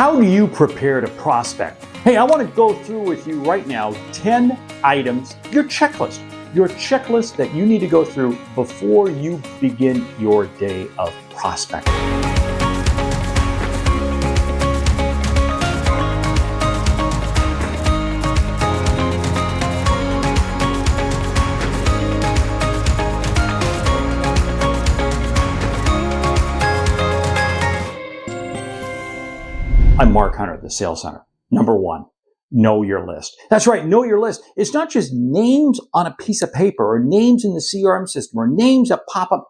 How do you prepare to prospect? Hey, I want to go through with you right now 10 items, your checklist that you need to go through before you begin your day of prospecting. I'm Mark Hunter, the Sales Hunter. Number one, know your list. That's right, know your list. It's not just names on a piece of paper or names in the CRM system or names that pop up,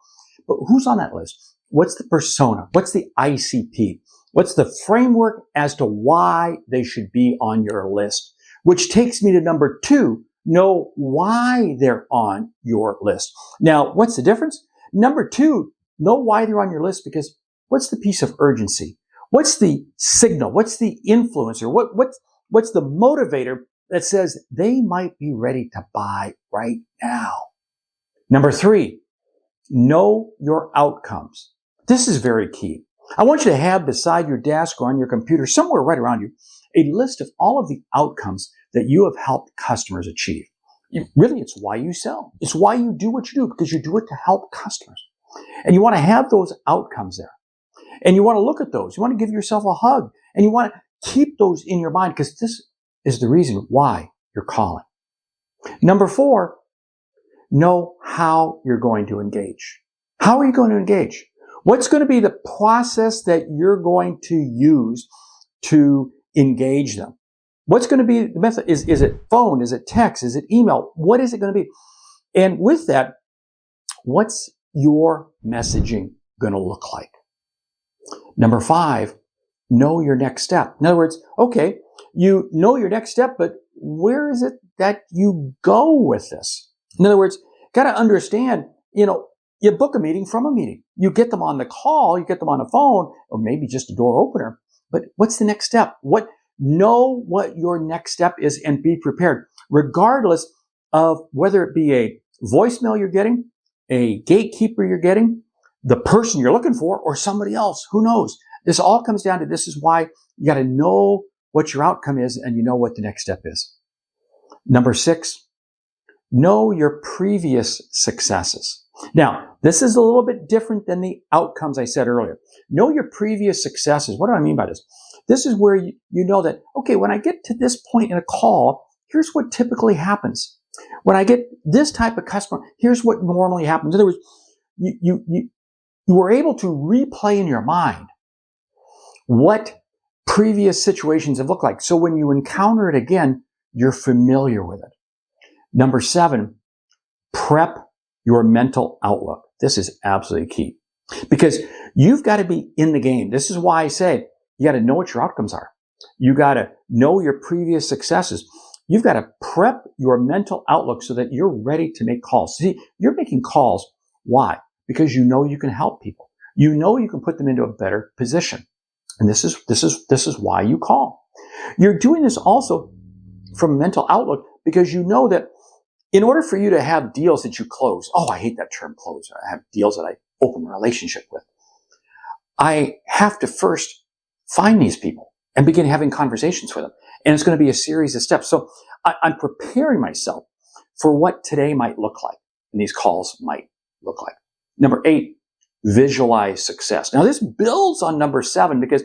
but who's on that list? What's the persona? What's the ICP? What's the framework as to why they should be on your list? Which takes me to number two, know why they're on your list. Now, what's the difference? Number two, know why they're on your list because what's the piece of urgency? What's the signal? What's the influencer? What's the motivator that says they might be ready to buy right now? Number three, know your outcomes. This is very key. I want you to have beside your desk or on your computer, somewhere right around you, a list of all of the outcomes that you have helped customers achieve. Really, it's why you sell. It's why you do what you do, because you do it to help customers. And you want to have those outcomes there. And you want to look at those. You want to give yourself a hug. And you want to keep those in your mind because this is the reason why you're calling. Number four, know how you're going to engage. How are you going to engage? What's going to be the process that you're going to use to engage them? What's going to be the method? Is it phone? Is it text? Is it email? What is it going to be? And with that, what's your messaging going to look like? Number five, know your next step. In other words, okay, you know your next step, but where is it that you go with this? In other words, got to understand, you book a meeting from a meeting. You get them on the call, you get them on the phone, or maybe just a door opener. But what's the next step? Know what your next step is and be prepared, regardless of whether it be a voicemail you're getting, a gatekeeper you're getting, the person you're looking for, or somebody else. Who knows? This all comes down to this is why you got to know what your outcome is and you know what the next step is. Number six, know your previous successes. Now, this is a little bit different than the outcomes I said earlier. Know your previous successes. What do I mean by this? This is where you know that, okay, when I get to this point in a call, here's what typically happens. When I get this type of customer, here's what normally happens. In other words, you were able to replay in your mind what previous situations have looked like. So when you encounter it again, you're familiar with it. Number seven, prep your mental outlook. This is absolutely key because you've got to be in the game. This is why I say you got to know what your outcomes are. You got to know your previous successes. You've got to prep your mental outlook so that you're ready to make calls. See, you're making calls. Why? Because you know you can help people. You know you can put them into a better position. And this is why you call. You're doing this also from a mental outlook because you know that in order for you to have deals that you close, I hate that term close. I have deals that I open a relationship with. I have to first find these people and begin having conversations with them. And it's going to be a series of steps. So I'm preparing myself for what today might look like and these calls might look like. Number eight, visualize success. Now this builds on number seven because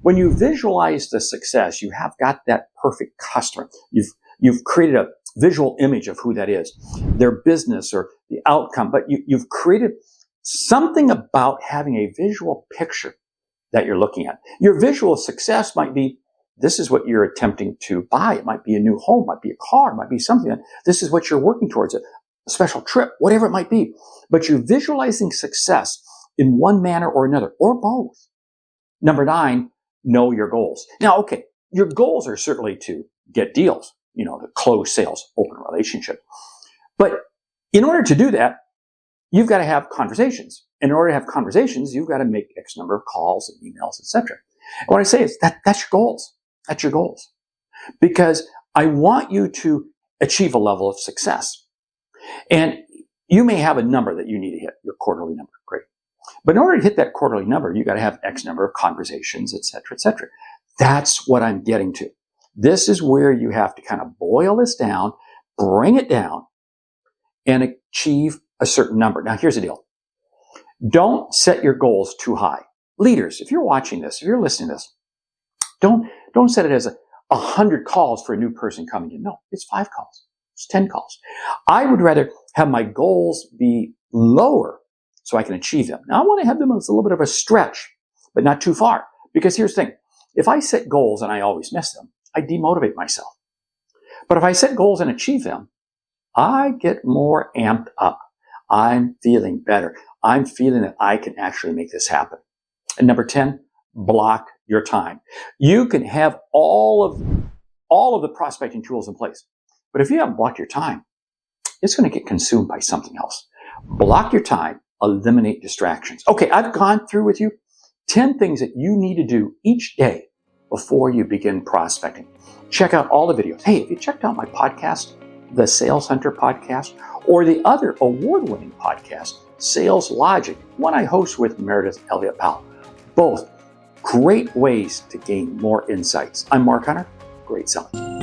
when you visualize the success, you have got that perfect customer. You've created a visual image of who that is, their business or the outcome, but you've created something about having a visual picture that you're looking at. Your visual success might be, this is what you're attempting to buy. It might be a new home, it might be a car, it might be something. This is what you're working towards, a special trip, whatever it might be. But you're visualizing success in one manner or another, or both. Number nine, know your goals. Now, okay, your goals are certainly to get deals, to close sales, open relationships. But in order to do that, you've got to have conversations. And in order to have conversations, you've got to make X number of calls and emails, etc. And what I say is that's your goals. That's your goals. Because I want you to achieve a level of success. And you may have a number that you need to hit, your quarterly number. Great. But in order to hit that quarterly number, you got to have X number of conversations, et cetera, et cetera. That's what I'm getting to. This is where you have to kind of boil this down, bring it down, and achieve a certain number. Now, here's the deal. Don't set your goals too high. Leaders, if you're watching this, if you're listening to this, don't set it as 100 calls for a new person coming in. No, it's 5 calls. It's 10 calls. I would rather have my goals be lower so I can achieve them. Now, I want to have them as a little bit of a stretch, but not too far. Because here's the thing. If I set goals and I always miss them, I demotivate myself. But if I set goals and achieve them, I get more amped up. I'm feeling better. I'm feeling that I can actually make this happen. And number 10, block your time. You can have all of the prospecting tools in place. But if you haven't blocked your time, it's going to get consumed by something else. Block your time, eliminate distractions. Okay, I've gone through with you 10 things that you need to do each day before you begin prospecting. Check out all the videos. Hey, if you checked out my podcast, the Sales Hunter podcast, or the other award-winning podcast, Sales Logic, one I host with Meredith Elliott Powell. Both great ways to gain more insights. I'm Mark Hunter. Great selling.